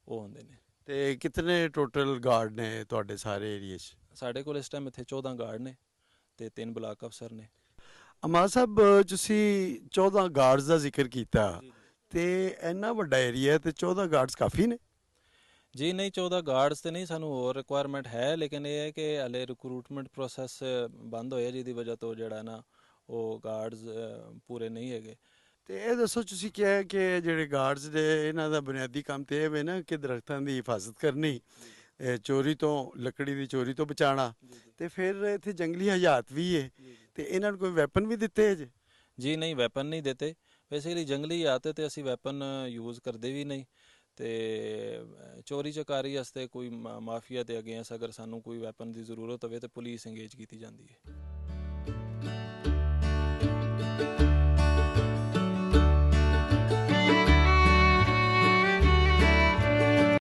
ਉਹ ਹੁੰਦੇ ਨੇ। ਤੇ ਕਿਤਨੇ ਟੋਟਲ ਗਾਰਡ ਨੇ ਤੁਹਾਡੇ ਸਾਰੇ ਏਰੀਏ 'ਚ? ਸਾਡੇ ਕੋਲ ਇਸ ਟਾਈਮ ਇੱਥੇ 14 ਗਾਰਡ ਨੇ ਤੇ 3 ਬਲਾਕ ਅਫਸਰ ਨੇ। ਅਮਾਨ ਸਾਹਿਬ, ਤੁਸੀਂ 14 ਗਾਰਡਸ ਦਾ ਜ਼ਿਕਰ ਕੀਤਾ, ਜੀ ਜੀ ਤੇ ਇੰਨਾ ਵੱਡਾ ਏਰੀਆ ਤੇ 14 ਗਾਰਡਸ ਕਾਫੀ ਨੇ? ਜੀ ਨਹੀਂ, 14 ਗਾਰਡਸ ਤੇ ਨਹੀਂ, ਸਾਨੂੰ ਹੋਰ ਰਿਕੁਆਇਰਮੈਂਟ ਹੈ, ਲੇਕਿਨ ਇਹ ਹੈ ਕਿ ਹਲੇ ਰਿਕਰੂਟਮੈਂਟ ਪ੍ਰੋਸੈਸ ਬੰਦ ਹੋਇਆ, ਜਿਹਦੀ ਵਜ੍ਹਾ ਤੋਂ ਜਿਹੜਾ ਨਾ ਉਹ ਗਾਰਡਸ ਪੂਰੇ ਨਹੀਂ ਹੈਗੇ। ਤੇ ਇਹ ਦੱਸੋ, ਤੁਸੀਂ ਕਿਹਾ ਕਿ ਜਿਹੜੇ ਗਾਰਡਸ ਨੇ ਇਹਨਾਂ ਦਾ ਬੁਨਿਆਦੀ ਕੰਮ ਤੇ ਇਹ ਵੇ ਨਾ ਕਿ ਦਰਖਤਾਂ ਦੀ ਹਿਫਾਜ਼ਤ ਕਰਨੀ, ਜੀ ਜੀ ਚੋਰੀ ਤੋਂ, ਲੱਕੜੀ ਦੀ ਚੋਰੀ ਤੋਂ ਬਚਾਉਣਾ, ਜੀ ਜੀ ਤੇ ਫਿਰ ਇੱਥੇ ਜੰਗਲੀ ਹਯਾਤ ਵੀ ਹੈ, ਜੀ ਜੀ ਤੇ ਇਹਨਾਂ ਨੂੰ ਕੋਈ ਵੈਪਨ ਵੀ ਦਿੱਤੇ ਜੇ? ਜੀ ਨਹੀਂ, ਵੈਪਨ ਨਹੀਂ ਦਿੱਤੇ। ਬੇਸਿਕਲੀ ਜੰਗਲੀ ਆਤੇ ਤੇ ਅਸੀਂ ਵੈਪਨ ਯੂਜ਼ ਕਰਦੇ ਵੀ ਨਹੀਂ, ਤੇ ਚੋਰੀ ਚਕਾਰੀ ਵਾਸਤੇ ਕੋਈ ਮਾਫੀਆ ਦੇ ਅਗੇਂਸਟ ਅਗਰ ਸਾਨੂੰ ਕੋਈ ਵੈਪਨ ਦੀ ਜ਼ਰੂਰਤ ਹੋਵੇ ਤਾਂ ਪੁਲਿਸ ਇੰਗੇਜ ਕੀਤੀ ਜਾਂਦੀ ਹੈ।